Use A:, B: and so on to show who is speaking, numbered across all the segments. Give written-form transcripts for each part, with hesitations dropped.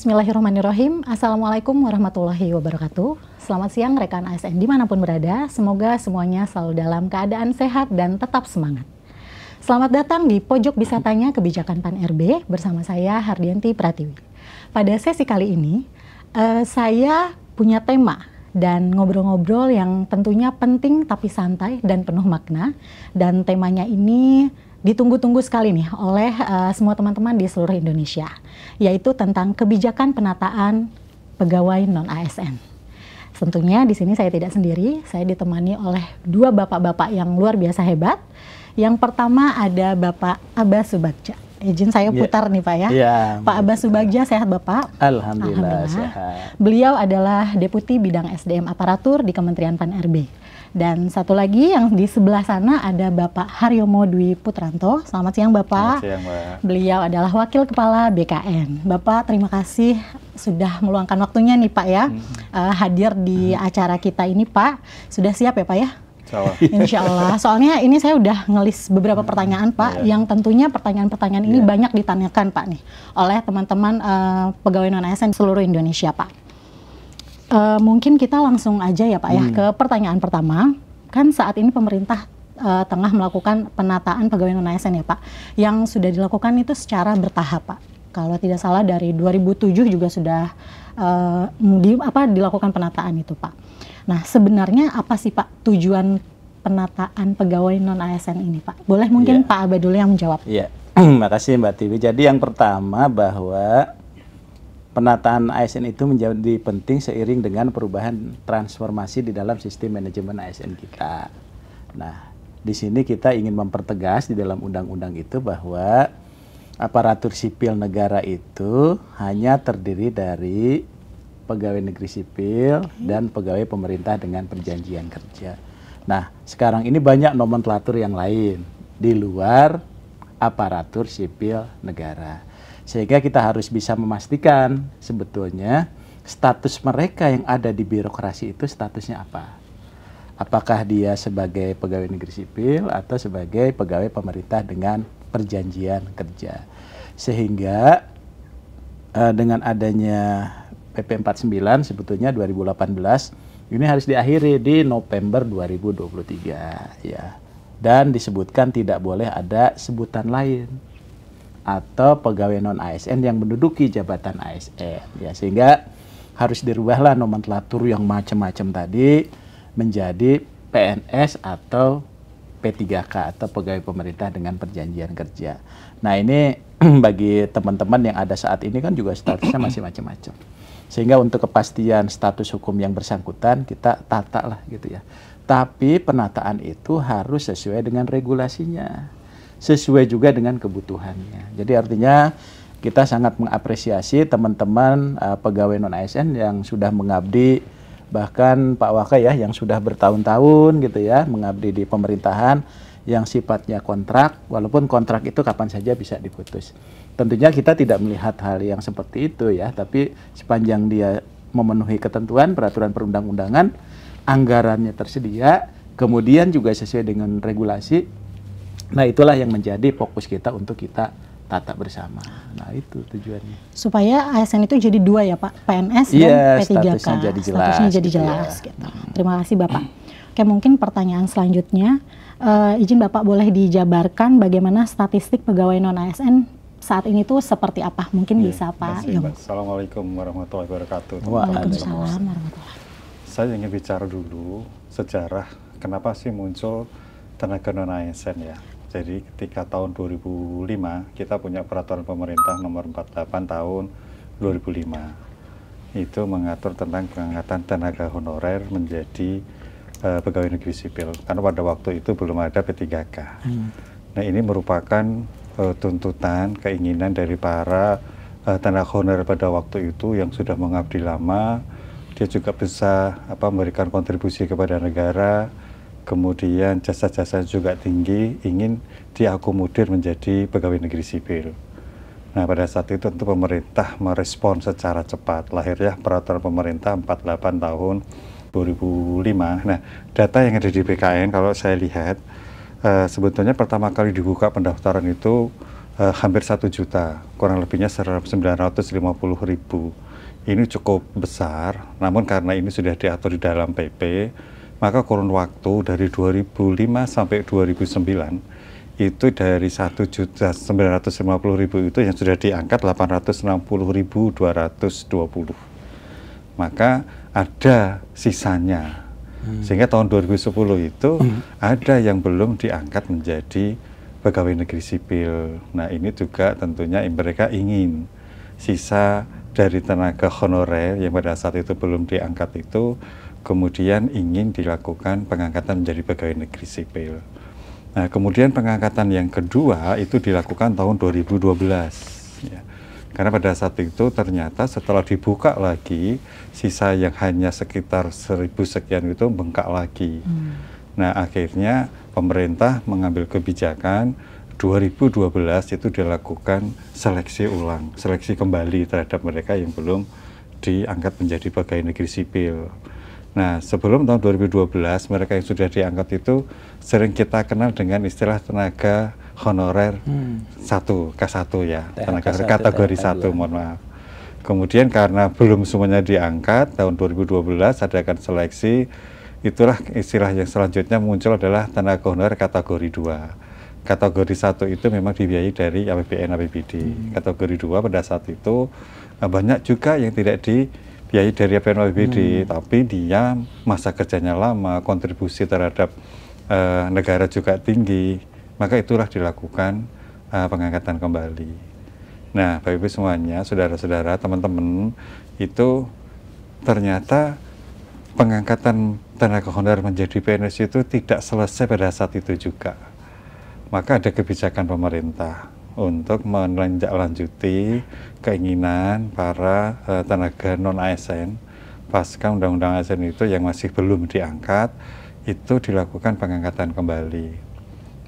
A: Bismillahirrahmanirrahim. Assalamualaikum warahmatullahi wabarakatuh. Selamat siang rekan ASN dimanapun berada. Semoga semuanya selalu dalam keadaan sehat dan tetap semangat. Selamat datang di Pojok Bisa Tanya Kebijakan PAN RB bersama saya Hardianti Pratiwi. Pada sesi kali ini saya punya tema dan ngobrol-ngobrol yang tentunya penting tapi santai dan penuh makna. Dan temanya ini ditunggu-tunggu sekali nih oleh semua teman-teman di seluruh Indonesia, yaitu tentang kebijakan penataan pegawai non-ASN. Tentunya di sini saya tidak sendiri, saya ditemani oleh dua bapak-bapak yang luar biasa hebat. Yang pertama ada Bapak Abbas Subagja. Izin saya putar nih Pak ya. Pak Abbas Subagja, sehat Bapak?
B: Alhamdulillah sehat.
A: Beliau adalah Deputi Bidang SDM Aparatur di Kementerian PAN RB. Dan satu lagi yang di sebelah sana ada Bapak Haryomo Dwi Putranto. Selamat siang Bapak.
B: Selamat siang Mbak.
A: Beliau adalah Wakil Kepala BKN. Bapak terima kasih sudah meluangkan waktunya nih Pak ya, hadir di acara kita ini Pak. Sudah siap ya Pak ya? Insya Allah. Soalnya ini saya udah ngelis beberapa pertanyaan Pak, yang tentunya pertanyaan-pertanyaan ini banyak ditanyakan Pak nih oleh teman-teman pegawai non-ASN seluruh Indonesia Pak. Mungkin kita langsung aja ya Pak ya ke pertanyaan pertama. Kan saat ini pemerintah tengah melakukan penataan pegawai non-ASN ya Pak, yang sudah dilakukan itu secara bertahap Pak. Kalau tidak salah dari 2007 juga sudah dilakukan penataan itu Pak. Nah sebenarnya apa sih Pak tujuan penataan pegawai non-ASN ini Pak? Boleh mungkin Pak Abah dulu yang menjawab.
B: Iya, makasih Mbak Tiwi. Jadi yang pertama bahwa penataan ASN itu menjadi penting seiring dengan perubahan transformasi di dalam sistem manajemen ASN kita. Nah, di sini kita ingin mempertegas di dalam undang-undang itu bahwa aparatur sipil negara itu hanya terdiri dari pegawai negeri sipil dan pegawai pemerintah dengan perjanjian kerja. Nah, sekarang ini banyak nomenklatur yang lain di luar aparatur sipil negara. Sehingga kita harus bisa memastikan sebetulnya status mereka yang ada di birokrasi itu statusnya apa. Apakah dia sebagai pegawai negeri sipil atau sebagai pegawai pemerintah dengan perjanjian kerja. Sehingga dengan adanya PP 49 sebetulnya 2018 ini harus diakhiri di November 2023 ya. Dan disebutkan tidak boleh ada sebutan lain atau pegawai non-ASN yang menduduki jabatan ASN ya, sehingga harus dirubahlah nomenklatur yang macam-macam tadi menjadi PNS atau P3K atau pegawai pemerintah dengan perjanjian kerja. Nah ini bagi teman-teman yang ada saat ini kan juga statusnya masih macam-macam, sehingga untuk kepastian status hukum yang bersangkutan kita tata lah gitu ya. Tapi penataan itu harus sesuai dengan regulasinya, sesuai juga dengan kebutuhannya. Jadi artinya kita sangat mengapresiasi teman-teman pegawai non-ASN yang sudah mengabdi, bahkan Pak Waka ya yang sudah bertahun-tahun gitu ya mengabdi di pemerintahan yang sifatnya kontrak, walaupun kontrak itu kapan saja bisa diputus. Tentunya kita tidak melihat hal yang seperti itu ya, tapi sepanjang dia memenuhi ketentuan peraturan perundang-undangan, anggarannya tersedia, kemudian juga sesuai dengan regulasi. Nah itulah yang menjadi fokus kita untuk kita tata bersama. Nah itu tujuannya.
A: Supaya ASN itu jadi dua ya Pak, PNS dan P3K.
B: Statusnya jadi jelas.
A: Statusnya jadi jelas gitu. Terima kasih Bapak. Oke, mungkin pertanyaan selanjutnya, izin Bapak boleh dijabarkan bagaimana statistik pegawai non-ASN saat ini tuh seperti apa? Mungkin bisa Pak.
C: Assalamualaikum warahmatullahi wabarakatuh.
A: Waalaikumsalam warahmatullahi.
C: Saya ingin bicara dulu sejarah kenapa sih muncul tenaga non-ASN ya. Jadi ketika tahun 2005 kita punya peraturan pemerintah nomor 48 tahun 2005. Itu mengatur tentang pengangkatan tenaga honorer menjadi pegawai negeri sipil. Karena pada waktu itu belum ada P3K. Nah ini merupakan tuntutan, keinginan dari para tenaga honorer pada waktu itu yang sudah mengabdi lama. Dia juga bisa memberikan kontribusi kepada negara. Kemudian jasa-jasa juga tinggi, ingin diakomodir menjadi pegawai negeri sipil. Nah pada saat itu tentu pemerintah merespon secara cepat, lahirnya peraturan pemerintah 48 tahun 2005. Nah data yang ada di BKN kalau saya lihat, sebetulnya pertama kali dibuka pendaftaran itu hampir 1 juta, kurang lebihnya 950.000. Ini cukup besar, namun karena ini sudah diatur di dalam PP, maka kurun waktu dari 2005 sampai 2009 itu dari 1.950.000 itu yang sudah diangkat 860.220. Maka ada sisanya. Sehingga tahun 2010 itu ada yang belum diangkat menjadi pegawai negeri sipil. Nah, ini juga tentunya mereka ingin sisa dari tenaga honorer yang pada saat itu belum diangkat itu kemudian ingin dilakukan pengangkatan menjadi pegawai negeri sipil. Nah, kemudian pengangkatan yang kedua itu dilakukan tahun 2012. Ya. Karena pada saat itu ternyata setelah dibuka lagi, sisa yang hanya sekitar 1.000 sekian itu bengkak lagi. Nah, akhirnya pemerintah mengambil kebijakan 2012 itu dilakukan seleksi ulang, seleksi kembali terhadap mereka yang belum diangkat menjadi pegawai negeri sipil. Nah, sebelum tahun 2012, mereka yang sudah diangkat itu sering kita kenal dengan istilah tenaga honorer K1 ya, tenaga kategori 1, mohon maaf. Kemudian karena belum semuanya diangkat, tahun 2012 adakan seleksi, itulah istilah yang selanjutnya muncul adalah tenaga honorer kategori 2. Kategori 1 itu memang dibiayai dari APBN APBD. Kategori 2 pada saat itu banyak juga yang tidak dibiayai dari APBN APBD, tapi dia masa kerjanya lama, kontribusi terhadap negara juga tinggi, maka itulah dilakukan pengangkatan kembali. Nah, Bapak Ibu semuanya, saudara-saudara, teman-teman, itu ternyata pengangkatan tenaga honorer menjadi PNS itu tidak selesai pada saat itu juga. Maka ada kebijakan pemerintah untuk menindaklanjuti keinginan para tenaga non-ASN pasca Undang-Undang ASN itu yang masih belum diangkat, itu dilakukan pengangkatan kembali.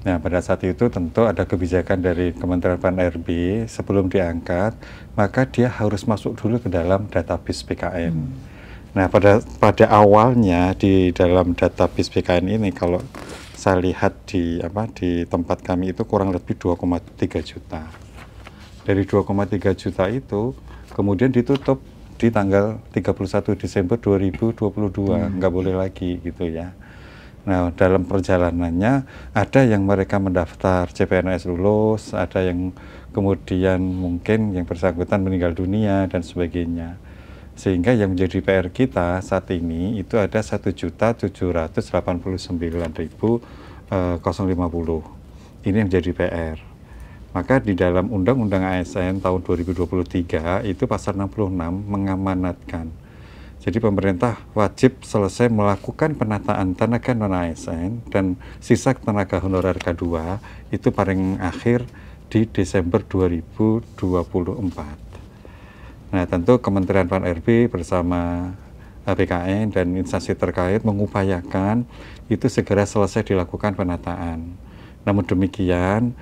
C: Nah, pada saat itu tentu ada kebijakan dari Kementerian PAN-RB sebelum diangkat, maka dia harus masuk dulu ke dalam database PKN. Nah, pada awalnya di dalam database PKN ini kalau saya lihat di tempat kami itu kurang lebih 2,3 juta. Dari 2,3 juta itu kemudian ditutup di tanggal 31 Desember 2022, nggak boleh lagi gitu ya. Nah, dalam perjalanannya ada yang mereka mendaftar CPNS lulus, ada yang kemudian mungkin yang bersangkutan meninggal dunia dan sebagainya. Sehingga yang menjadi PR kita saat ini itu ada 1.789.050. Ini yang menjadi PR. Maka di dalam Undang-Undang ASN tahun 2023 itu pasal 66 mengamanatkan. Jadi pemerintah wajib selesai melakukan penataan tenaga non-ASN dan sisa tenaga honorer K2 itu paling akhir di Desember 2024. Nah, tentu Kementerian PAN-RB bersama BKN dan instansi terkait mengupayakan itu segera selesai dilakukan penataan. Namun demikian,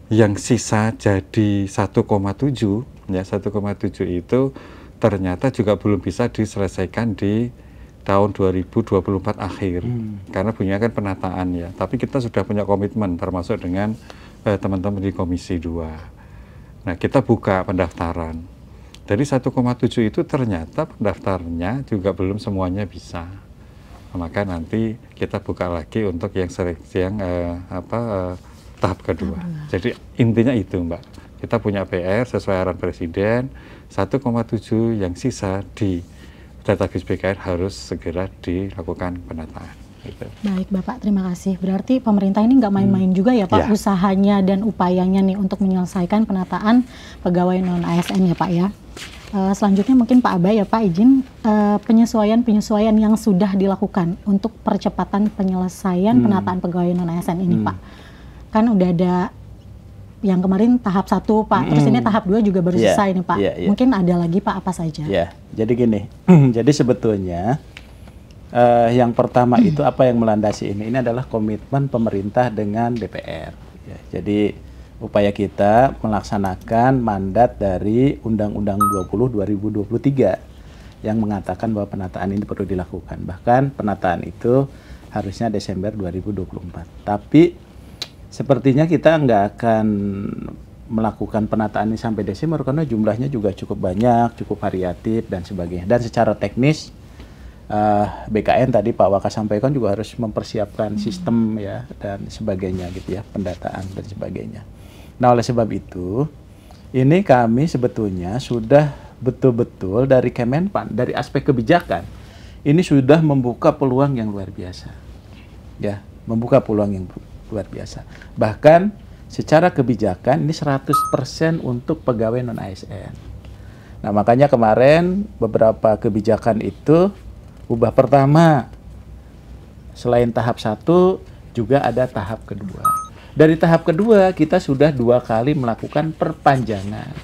C: yang sisa jadi 1,7 ya, 1,7 itu ternyata juga belum bisa diselesaikan di tahun 2024 akhir. Karena punya kan penataan ya, tapi kita sudah punya komitmen termasuk dengan teman-teman di Komisi 2. Nah, kita buka pendaftaran. Dari 1,7 itu ternyata pendaftarnya juga belum semuanya bisa. Maka nanti kita buka lagi untuk yang seleksi yang tahap kedua. Jadi intinya itu, Mbak. Kita punya PR sesuai arahan Presiden, 1,7 yang sisa di database PKN harus segera dilakukan penataan. Gitu.
A: Baik Bapak, terima kasih. Berarti pemerintah ini nggak main-main juga ya Pak, usahanya dan upayanya nih untuk menyelesaikan penataan pegawai non-ASN ya Pak ya. Selanjutnya mungkin Pak Abai ya Pak izin penyesuaian-penyesuaian yang sudah dilakukan untuk percepatan penyelesaian penataan pegawai non-ASN ini Pak. Kan udah ada yang kemarin tahap 1 Pak, terus ini tahap 2 juga baru selesai nih Pak. Mungkin ada lagi Pak, apa saja?
B: Ya, jadi gini, jadi sebetulnya yang pertama itu apa yang melandasi ini adalah komitmen pemerintah dengan DPR. Ya, jadi upaya kita melaksanakan mandat dari Undang-Undang 20 2023 yang mengatakan bahwa penataan ini perlu dilakukan. Bahkan penataan itu harusnya Desember 2024. Tapi Sepertinya kita nggak akan melakukan penataan ini sampai Desember karena jumlahnya juga cukup banyak, cukup variatif dan sebagainya. Dan secara teknis BKN tadi Pak Waka sampaikan juga harus mempersiapkan sistem ya dan sebagainya gitu ya, pendataan dan sebagainya. Nah, oleh sebab itu ini kami sebetulnya sudah betul-betul dari Kemenpan, dari aspek kebijakan ini sudah membuka peluang yang luar biasa. Ya, membuka peluang yang luar biasa. Bahkan secara kebijakan ini 100% untuk pegawai non-ASN. Nah, makanya kemarin beberapa kebijakan itu ubah pertama. Selain tahap 1 juga ada tahap kedua. Dari tahap kedua kita sudah 2 kali melakukan perpanjangan.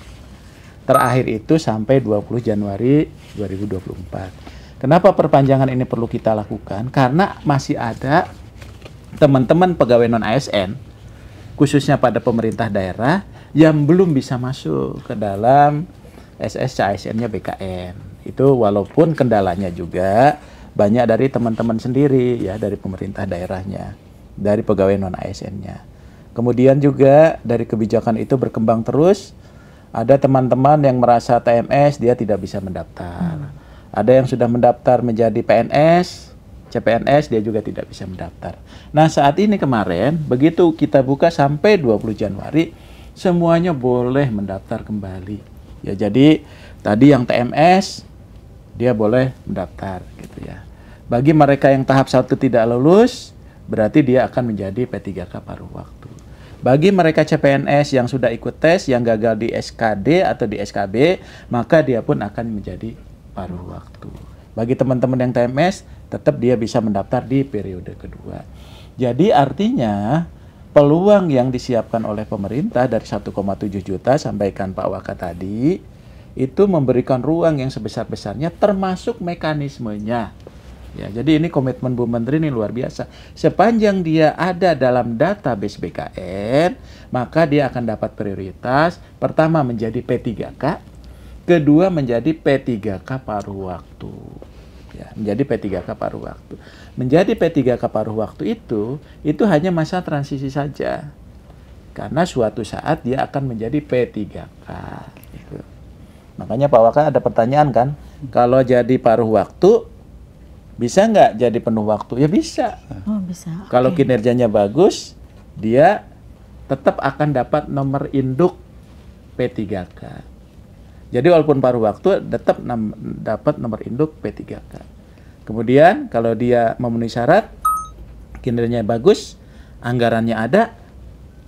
B: Terakhir itu sampai 20 Januari 2024. Kenapa perpanjangan ini perlu kita lakukan? Karena masih ada teman-teman pegawai non-ASN, khususnya pada pemerintah daerah, yang belum bisa masuk ke dalam SSC-ASN-nya BKN. Itu walaupun kendalanya juga banyak dari teman-teman sendiri, ya, dari pemerintah daerahnya, dari pegawai non-ASN-nya. Kemudian juga dari kebijakan itu berkembang terus, ada teman-teman yang merasa TMS, dia tidak bisa mendaftar. Ada yang sudah mendaftar menjadi PNS, CPNS, dia juga tidak bisa mendaftar. Nah, saat ini kemarin, begitu kita buka sampai 20 Januari, semuanya boleh mendaftar kembali. Ya, jadi tadi yang TMS, dia boleh mendaftar gitu ya. Bagi mereka yang tahap 1 tidak lulus, berarti dia akan menjadi P3K paruh waktu. Bagi mereka CPNS yang sudah ikut tes, yang gagal di SKD atau di SKB, maka dia pun akan menjadi paruh waktu. Bagi teman-teman yang TMS, tetap dia bisa mendaftar di periode kedua. Jadi artinya peluang yang disiapkan oleh pemerintah dari 1,7 juta, sampaikan Pak Waka tadi, itu memberikan ruang yang sebesar-besarnya termasuk mekanismenya. Ya, jadi ini komitmen Bu Menteri ini luar biasa. Sepanjang dia ada dalam database BKN, maka dia akan dapat prioritas. Pertama menjadi P3K, kedua menjadi P3K paruh waktu. Ya, menjadi P3K paruh waktu. Menjadi P3K paruh waktu itu hanya masa transisi saja. Karena suatu saat dia akan menjadi P3K. Gitu. Makanya Pak Waka ada pertanyaan kan, kalau jadi paruh waktu, bisa nggak jadi penuh waktu? Ya bisa.
A: Oh, bisa.
B: Kalau kinerjanya bagus, dia tetap akan dapat nomor induk P3K. Jadi walaupun paruh waktu, tetap dapat nomor induk P3K. Kemudian kalau dia memenuhi syarat, kinerjanya bagus, anggarannya ada,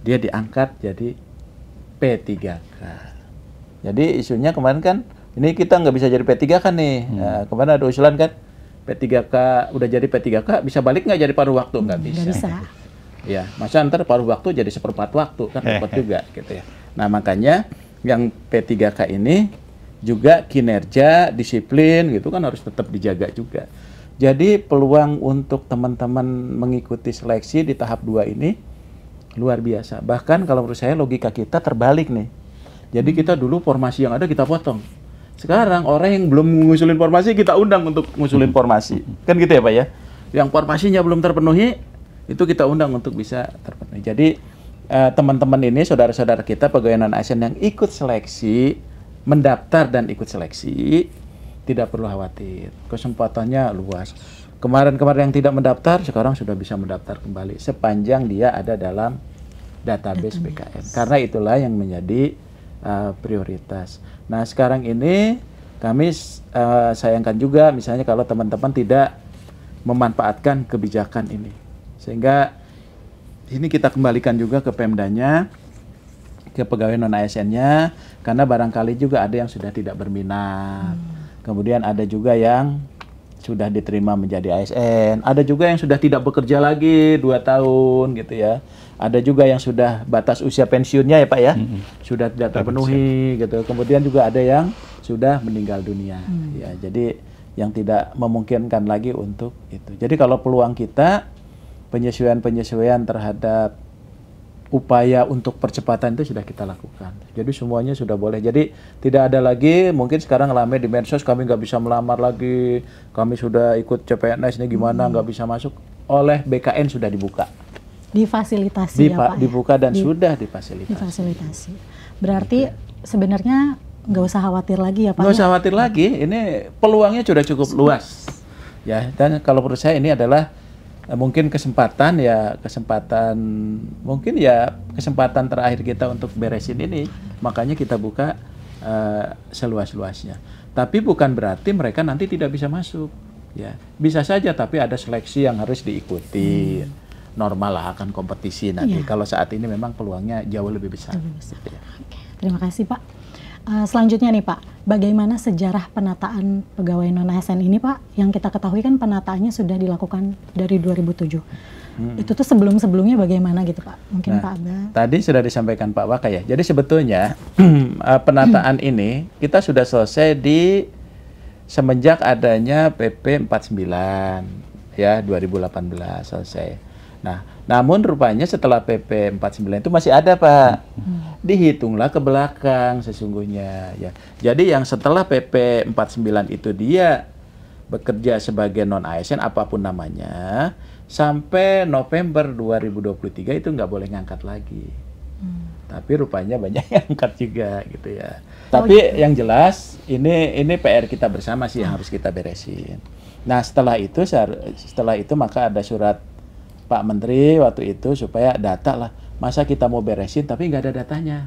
B: dia diangkat jadi P3K. Jadi isunya kemarin kan, ini kita nggak bisa jadi P3K nih. Nah, kemarin ada usulan kan, P3K udah jadi P3K bisa balik nggak jadi paruh waktu? Nggak bisa.
A: Nggak bisa.
B: Ya, masa ntar paruh waktu jadi 1/4 waktu kan repot juga gitu ya. Nah, makanya yang P3K ini juga kinerja, disiplin gitu kan harus tetap dijaga juga. Jadi peluang untuk teman-teman mengikuti seleksi di tahap 2 ini luar biasa. Bahkan kalau menurut saya logika kita terbalik nih. Jadi kita dulu formasi yang ada kita potong. Sekarang orang yang belum ngusulin formasi kita undang untuk ngusulin formasi. Kan gitu ya Pak ya? Yang formasinya belum terpenuhi, itu kita undang untuk bisa terpenuhi. Jadi teman-teman ini, saudara-saudara kita pegawai non-ASN yang ikut seleksi, mendaftar dan ikut seleksi, tidak perlu khawatir. Kesempatannya luas. Kemarin-kemarin yang tidak mendaftar, sekarang sudah bisa mendaftar kembali. Sepanjang dia ada dalam database BKN. Karena itulah yang menjadi prioritas. Nah, sekarang ini kami sayangkan juga misalnya kalau teman-teman tidak memanfaatkan kebijakan ini. Sehingga ini kita kembalikan juga ke Pemdanya, ke pegawai non-ASN-nya, karena barangkali juga ada yang sudah tidak berminat. Kemudian ada juga yang sudah diterima menjadi ASN, ada juga yang sudah tidak bekerja lagi 2 tahun gitu ya. Ada juga yang sudah batas usia pensiunnya ya Pak ya, sudah tidak terpenuhi gitu. Kemudian juga ada yang sudah meninggal dunia. Ya, jadi yang tidak memungkinkan lagi untuk itu. Jadi kalau peluang kita penyesuaian-penyesuaian terhadap upaya untuk percepatan itu sudah kita lakukan. Jadi semuanya sudah boleh. Jadi tidak ada lagi mungkin sekarang rame di medsos kami nggak bisa melamar lagi, kami sudah ikut CPNS ini gimana nggak bisa masuk. Oleh BKN sudah dibuka.
A: Difasilitasi ya Pak?
B: Dibuka dan sudah difasilitasi.
A: Difasilitasi. Berarti sebenarnya nggak usah khawatir lagi ya Pak?
B: Nggak usah khawatir lagi, ini peluangnya sudah cukup luas. Ya, dan kalau menurut saya ini adalah mungkin kesempatan terakhir kita untuk beresin ini, makanya kita buka seluas-luasnya. Tapi bukan berarti mereka nanti tidak bisa masuk. Ya, bisa saja, tapi ada seleksi yang harus diikuti. Normal lah, akan kompetisi nanti. Kalau saat ini memang peluangnya jauh lebih besar.
A: Oke, terima kasih Pak. Selanjutnya nih Pak, bagaimana sejarah penataan pegawai non-ASN ini Pak? Yang kita ketahui kan penataannya sudah dilakukan dari 2007. Itu tuh sebelum-sebelumnya bagaimana gitu Pak? Mungkin Pak Abda.
B: Tadi sudah disampaikan Pak Waka ya. Jadi sebetulnya penataan ini kita sudah selesai semenjak adanya PP 49 ya 2018 selesai. Nah, namun rupanya setelah PP 49 itu masih ada Pak. Dihitunglah ke belakang sesungguhnya ya. Jadi yang setelah PP 49 itu dia bekerja sebagai non-ASN apapun namanya, sampai November 2023 itu nggak boleh ngangkat lagi. Tapi rupanya banyak yang angkat juga gitu ya. Tapi yang jelas ini PR kita bersama sih yang harus kita beresin. Nah, setelah itu maka ada surat Pak Menteri waktu itu supaya data lah. Masa kita mau beresin tapi nggak ada datanya.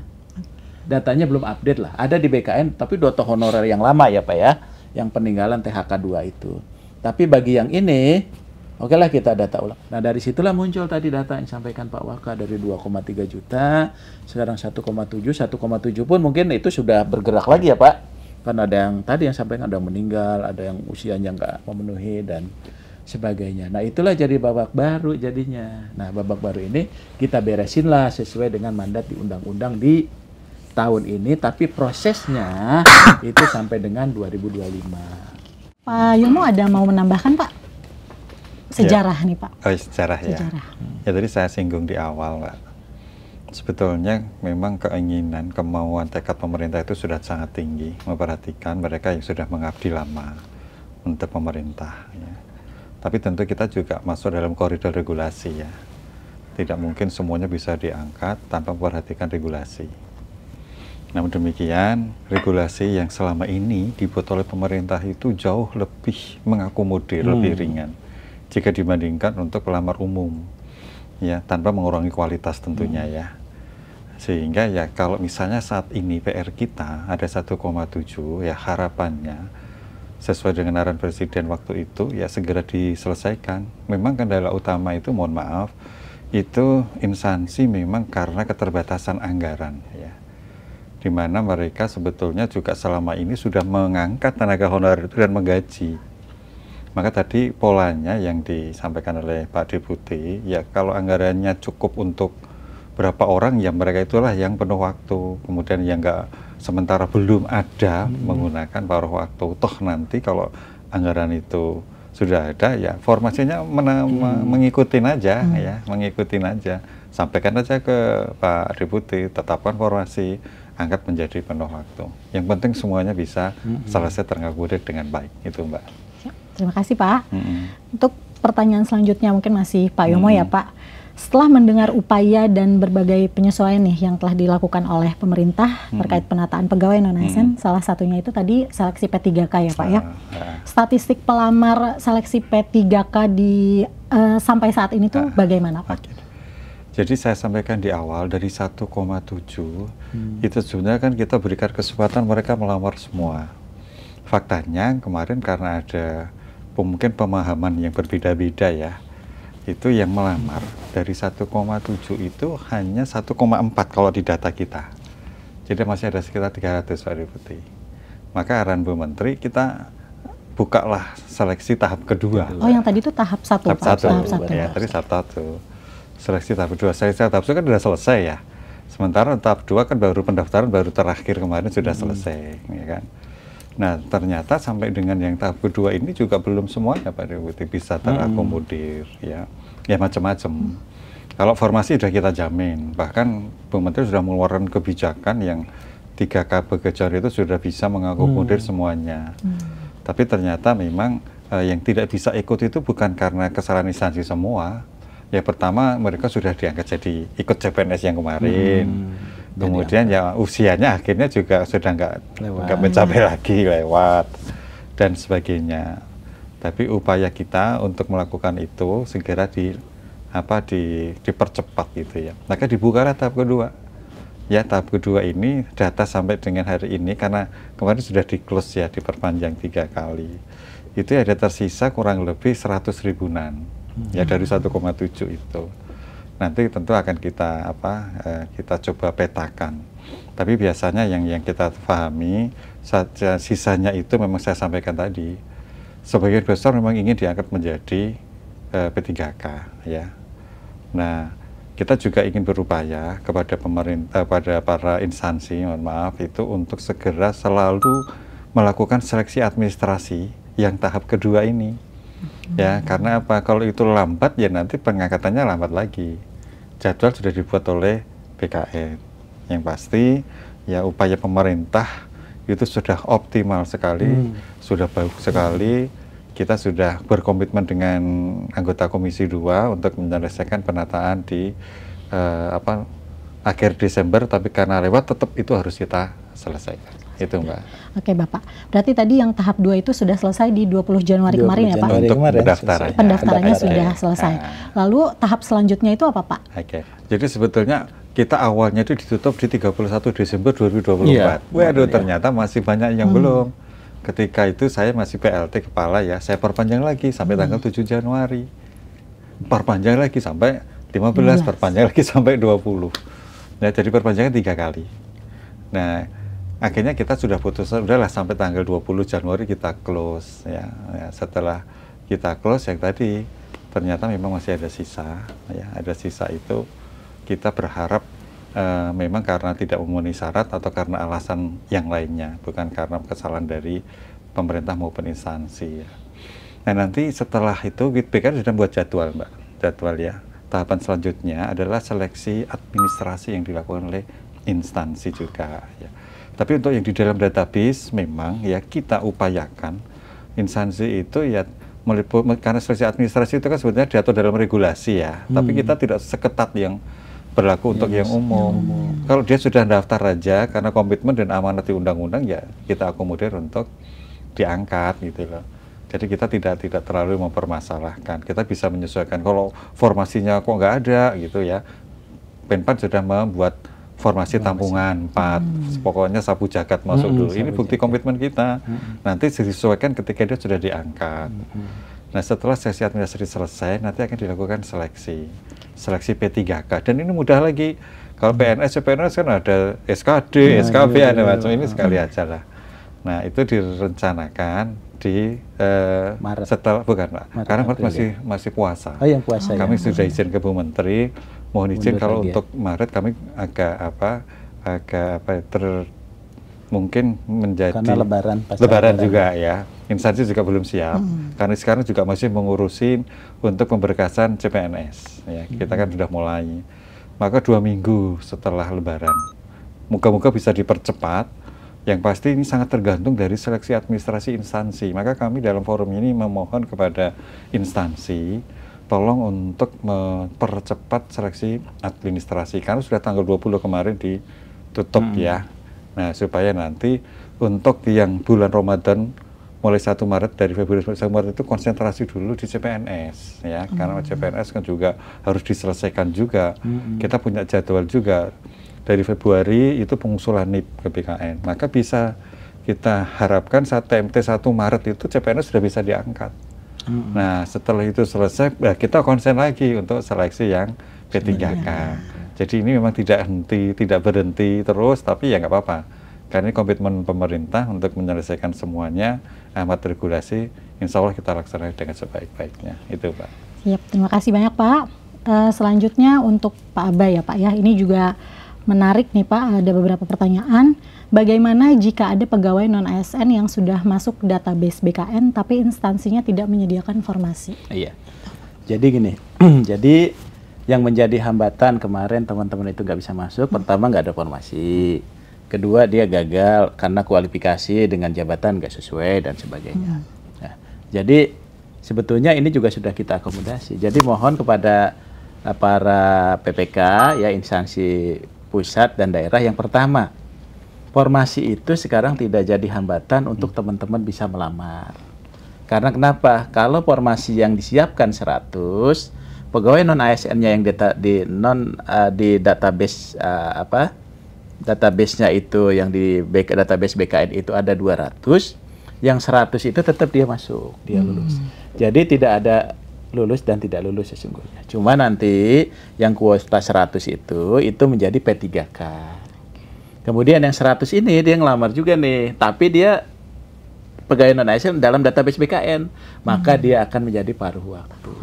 B: Datanya belum update lah. Ada di BKN tapi data honorer yang lama ya Pak ya. Yang peninggalan THK 2 itu. Tapi bagi yang ini, oke lah kita data ulang. Nah dari situlah muncul tadi data yang disampaikan Pak Waka dari 2,3 juta, sekarang 1,7 pun mungkin itu sudah bergerak lagi ya Pak. Kan ada yang tadi yang sampaikan ada yang meninggal, ada yang usianya nggak memenuhi dan sebagainya. Nah itulah jadi babak baru jadinya. Nah babak baru ini kita beresin lah sesuai dengan mandat di undang-undang di tahun ini, tapi prosesnya itu sampai dengan 2025.
A: Pak Yomo ada mau menambahkan Pak? Sejarah nih Pak.
C: Oh sejarah ya. Ya tadi saya singgung di awal Pak. Sebetulnya memang keinginan, kemauan, tekad pemerintah itu sudah sangat tinggi memperhatikan mereka yang sudah mengabdi lama untuk pemerintah. Ya. Tapi tentu kita juga masuk dalam koridor regulasi ya. Tidak mungkin semuanya bisa diangkat tanpa memperhatikan regulasi. Namun demikian, regulasi yang selama ini dibuat oleh pemerintah itu jauh lebih mengakomodir, lebih ringan jika dibandingkan untuk pelamar umum. Ya, tanpa mengurangi kualitas tentunya ya. Sehingga ya kalau misalnya saat ini PR kita ada 1,7 ya harapannya sesuai dengan arahan Presiden waktu itu ya segera diselesaikan. Memang kendala utama itu mohon maaf itu instansi memang karena keterbatasan anggaran ya. Di mana mereka sebetulnya juga selama ini sudah mengangkat tenaga honorer itu dan menggaji. Maka tadi polanya yang disampaikan oleh Pak Deputi ya kalau anggarannya cukup untuk berapa orang ya mereka itulah yang penuh waktu. Kemudian yang enggak sementara belum ada menggunakan paruh waktu. Toh nanti kalau anggaran itu sudah ada ya formasinya mengikutin aja ya, mengikutin aja. Sampaikan aja ke Pak Deputi, tetapkan formasi, angkat menjadi penuh waktu. Yang penting semuanya bisa selesai terakomodir dengan baik. Itu Mbak.
A: Terima kasih Pak. Untuk pertanyaan selanjutnya mungkin masih Pak Yomo ya Pak. Setelah mendengar upaya dan berbagai penyesuaian nih yang telah dilakukan oleh pemerintah terkait penataan pegawai non-ASN, salah satunya itu tadi seleksi P3K ya Pak ya. Statistik pelamar seleksi P3K sampai saat ini tuh bagaimana Pak?
C: Jadi saya sampaikan di awal dari 1,7 itu sebenarnya kan kita berikan kesempatan mereka melamar semua. Faktanya kemarin karena ada mungkin pemahaman yang berbeda-beda ya. Itu yang melamar dari 1,7 itu hanya 1,4 kalau di data kita. Jadi masih ada sekitar 300 Pak Deputi. Maka arahan Bu Menteri kita bukalah seleksi tahap kedua.
A: Oh yang tadi itu tahap 1 Pak?
C: Tahap 1. Ya, tadi tahap 1. Seleksi tahap kedua. Seleksi tahap 1 kan sudah selesai ya. Sementara tahap 2 kan baru pendaftaran baru terakhir kemarin sudah selesai. Ya kan? Nah ternyata sampai dengan yang tahap kedua ini juga belum semuanya Pak Deputi bisa terakomodir ya macam-macam. Kalau formasi sudah kita jamin, bahkan Bu Menteri sudah mengeluarkan kebijakan yang 3K bekerja itu sudah bisa mengakomodir semuanya. Tapi ternyata memang yang tidak bisa ikut itu bukan karena kesalahan instansi semua, Ya pertama mereka sudah diangkat jadi ikut CPNS yang kemarin. Kemudian ya usianya akhirnya juga sudah nggak mencapai lagi, lewat dan sebagainya. Tapi upaya kita untuk melakukan itu segera dipercepat gitu ya. Maka dibukalah tahap kedua. Ya tahap kedua ini data sampai dengan hari ini karena kemarin sudah di-close ya, diperpanjang 3 kali. Itu ada tersisa kurang lebih 100 ribuan ya dari 1,7 itu. Nanti tentu akan kita coba petakan. Tapi biasanya yang kita pahami sisanya itu memang saya sampaikan tadi, sebagian besar memang ingin diangkat menjadi P3K ya. Nah, kita juga ingin berupaya kepada pemerintah, pada para instansi, mohon maaf, itu untuk segera selalu melakukan seleksi administrasi yang tahap kedua ini. Ya, karena apa? Kalau itu lambat ya nanti pengangkatannya lambat lagi. Jadwal sudah dibuat oleh BKN. Yang pasti ya upaya pemerintah itu sudah optimal sekali, sudah bagus sekali. Kita sudah berkomitmen dengan anggota Komisi 2 untuk menyelesaikan penataan di akhir Desember, tapi karena lewat tetap itu harus kita selesaikan. Itu Mbak.
A: Oke Bapak, berarti tadi yang tahap 2 itu sudah selesai di 20 Januari kemarin ya Pak?
C: Untuk pendaftarannya.
A: Pendaftarannya sudah selesai. Lalu tahap selanjutnya itu apa Pak?
C: Oke, jadi sebetulnya kita awalnya itu ditutup di 31 Desember 2024. Waduh, ternyata masih banyak yang belum. Ketika itu saya masih PLT kepala ya, saya perpanjang lagi sampai tanggal 7 Januari. Perpanjang lagi sampai 15, perpanjang lagi sampai 20. Nah, jadi perpanjangan 3 kali. Nah, akhirnya kita sudah putus, udahlah sampai tanggal 20 Januari kita close ya. Setelah kita close yang tadi ternyata memang masih ada sisa ya, ada sisa itu kita berharap memang karena tidak memenuhi syarat atau karena alasan yang lainnya, bukan karena kesalahan dari pemerintah maupun instansi ya. Nah, nanti setelah itu BKN sudah buat jadwal Mbak, jadwal ya. Tahapan selanjutnya adalah seleksi administrasi yang dilakukan oleh instansi juga ya. Tapi untuk yang di dalam database memang ya kita upayakan instansi itu ya meliput, karena seleksi administrasi itu kan sebenarnya diatur dalam regulasi ya. Tapi kita tidak seketat yang berlaku untuk yang umum. Kalau dia sudah daftar aja karena komitmen dan amanat di undang-undang ya kita akomodir untuk diangkat gitu loh. Jadi kita tidak terlalu mempermasalahkan. Kita bisa menyesuaikan kalau formasinya kok nggak ada gitu ya. Penpan sudah membuat formasi tampungan 4, pokoknya sapu jagat masuk dulu. Ini bukti komitmen kita. Nanti disesuaikan ketika dia sudah diangkat. Nah, setelah seleksi administrasi selesai, nanti akan dilakukan seleksi P3K. Dan ini mudah lagi. Kalau PNS kan ada SKD, SKB, ada macam ini sekali aja lah. Nah, itu direncanakan di
B: Maret.
C: Setelah bukan Pak,
B: Maret,
C: karena
B: April,
C: masih puasa.
B: Oh, yang puasa.
C: Kami
B: ya.
C: sudah izin ke Bu Menteri, mohon izin
B: Mundur
C: kalau
B: lagi,
C: untuk Maret kami mungkin menjadi
B: karena lebaran
C: juga ya. Instansi juga belum siap karena sekarang juga masih mengurusin untuk pemberkasan CPNS ya. Kita kan sudah mulai, maka 2 minggu setelah lebaran moga-moga bisa dipercepat. Yang pasti ini sangat tergantung dari seleksi administrasi instansi. Maka kami dalam forum ini memohon kepada instansi tolong untuk mempercepat seleksi administrasi karena sudah tanggal 20 kemarin ditutup ya. Nah, supaya nanti untuk yang bulan Ramadan mulai 1 Maret, dari Februari sampai 1 Maret itu konsentrasi dulu di CPNS ya. Karena CPNS kan juga harus diselesaikan juga. Kita punya jadwal juga dari Februari itu pengusulan NIP ke BKN. Maka bisa kita harapkan saat TMT 1 Maret itu CPNS sudah bisa diangkat. Nah, setelah itu selesai, kita konsen lagi untuk seleksi yang P3K. Jadi ini memang tidak berhenti terus, tapi ya nggak apa-apa. Karena ini komitmen pemerintah untuk menyelesaikan semuanya, amat regulasi, insya Allah kita laksanakan dengan sebaik-baiknya. Itu Pak.
A: Siap, terima kasih banyak Pak. Selanjutnya untuk Pak Abai ya Pak ya, ini juga menarik nih Pak, ada beberapa pertanyaan. Bagaimana jika ada pegawai non-ASN yang sudah masuk database BKN tapi instansinya tidak menyediakan informasi?
B: Iya. Jadi gini, jadi yang menjadi hambatan kemarin teman-teman itu nggak bisa masuk, pertama nggak ada formasi, kedua dia gagal karena kualifikasi dengan jabatan nggak sesuai dan sebagainya. Nah, jadi sebetulnya ini juga sudah kita akomodasi. Jadi mohon kepada para PPK ya, instansi pusat dan daerah. Yang pertama, formasi itu sekarang tidak jadi hambatan untuk teman-teman bisa melamar. Karena kenapa? Kalau formasi yang disiapkan 100, pegawai non ASN-nya yang di database database-nya itu yang di database BKN itu ada 200, yang 100 itu tetap dia masuk, dia lulus. Jadi tidak ada lulus dan tidak lulus sesungguhnya. Cuma nanti yang kuota 100 itu menjadi P3K. Kemudian yang 100 ini dia ngelamar juga nih, tapi dia pegawai non ASN dalam database BKN, maka dia akan menjadi paruh waktu.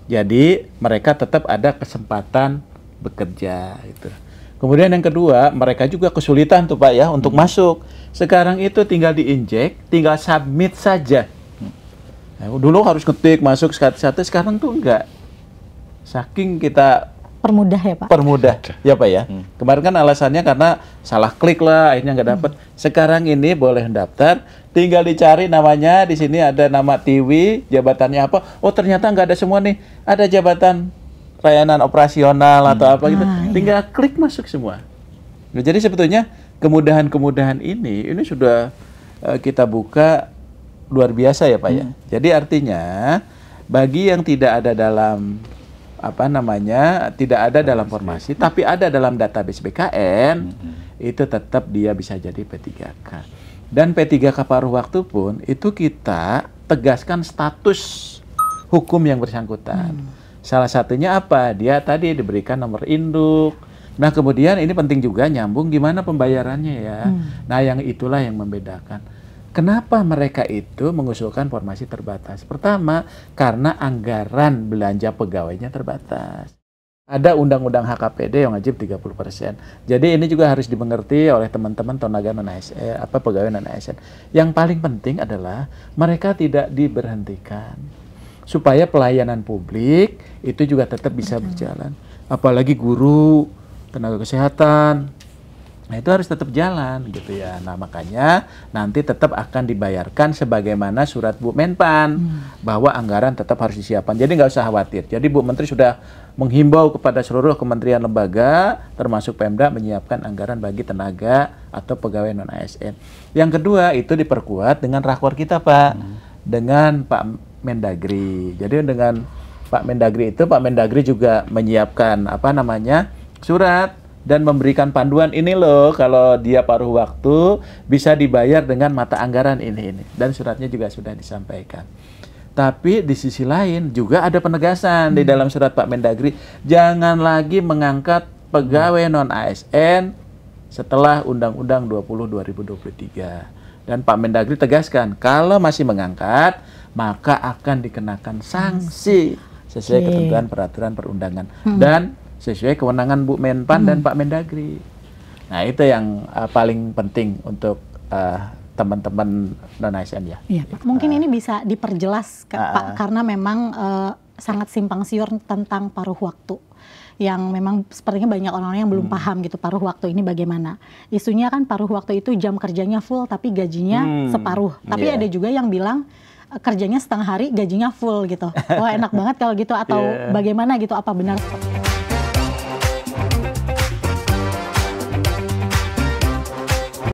B: Jadi mereka tetap ada kesempatan bekerja itu. Kemudian yang kedua, mereka juga kesulitan tuh Pak ya untuk masuk. Sekarang itu tinggal diinjek, tinggal submit saja. Nah, dulu harus ngetik masuk satu-satu, sekarang tuh enggak. Saking kita
A: permudah ya Pak?
B: Permudah, ya Pak ya. Kemarin kan alasannya karena salah klik lah, akhirnya nggak dapat. Sekarang ini boleh daftar, tinggal dicari namanya, di sini ada nama Tiwi, jabatannya apa. Oh ternyata nggak ada semua nih, ada jabatan layanan operasional atau apa gitu. Tinggal klik masuk semua. Nah, jadi sebetulnya kemudahan-kemudahan ini sudah kita buka luar biasa ya Pak ya. Jadi artinya bagi yang tidak ada dalam tidak ada dalam formasi, tapi ada dalam database BKN, itu tetap dia bisa jadi P3K. Dan P3K paruh waktu pun itu kita tegaskan status hukum yang bersangkutan. Salah satunya apa? Dia tadi diberikan nomor induk. Nah kemudian ini penting juga nyambung gimana pembayarannya ya. Nah yang itulah yang membedakan. Kenapa mereka itu mengusulkan formasi terbatas? Pertama, karena anggaran belanja pegawainya terbatas. Ada undang-undang HKPD yang wajib 30%. Jadi ini juga harus dimengerti oleh teman-teman tenaga non-ASN, pegawai non-ASN. Yang paling penting adalah mereka tidak diberhentikan. Supaya pelayanan publik itu juga tetap bisa berjalan. Apalagi guru, tenaga kesehatan, nah itu harus tetap jalan gitu ya. Nah makanya nanti tetap akan dibayarkan sebagaimana surat Bu Menpan bahwa anggaran tetap harus disiapkan. Jadi nggak usah khawatir. Jadi Bu Menteri sudah menghimbau kepada seluruh kementerian lembaga termasuk Pemda menyiapkan anggaran bagi tenaga atau pegawai non ASN. Yang kedua itu diperkuat dengan rakor kita Pak, dengan Pak Mendagri. Jadi dengan Pak Mendagri itu Pak Mendagri juga menyiapkan surat dan memberikan panduan ini loh, kalau dia paruh waktu bisa dibayar dengan mata anggaran ini. Dan suratnya juga sudah disampaikan. Tapi di sisi lain juga ada penegasan di dalam surat Pak Mendagri, jangan lagi mengangkat pegawai non-ASN setelah Undang-Undang 20 2023. Dan Pak Mendagri tegaskan, kalau masih mengangkat, maka akan dikenakan sanksi sesuai ketentuan peraturan perundangan. Dan sesuai kewenangan Bu Menpan dan Pak Mendagri. Nah itu yang paling penting untuk teman-teman non-ASN ya.
A: Iya Pak. Mungkin ini bisa diperjelas Pak, karena memang sangat simpang siur tentang paruh waktu. Yang memang sepertinya banyak orang-orang yang belum paham gitu paruh waktu ini bagaimana. Isunya kan paruh waktu itu jam kerjanya full tapi gajinya separuh. Tapi ada juga yang bilang kerjanya setengah hari gajinya full gitu. Wah enak banget kalau gitu atau bagaimana gitu, apa benar?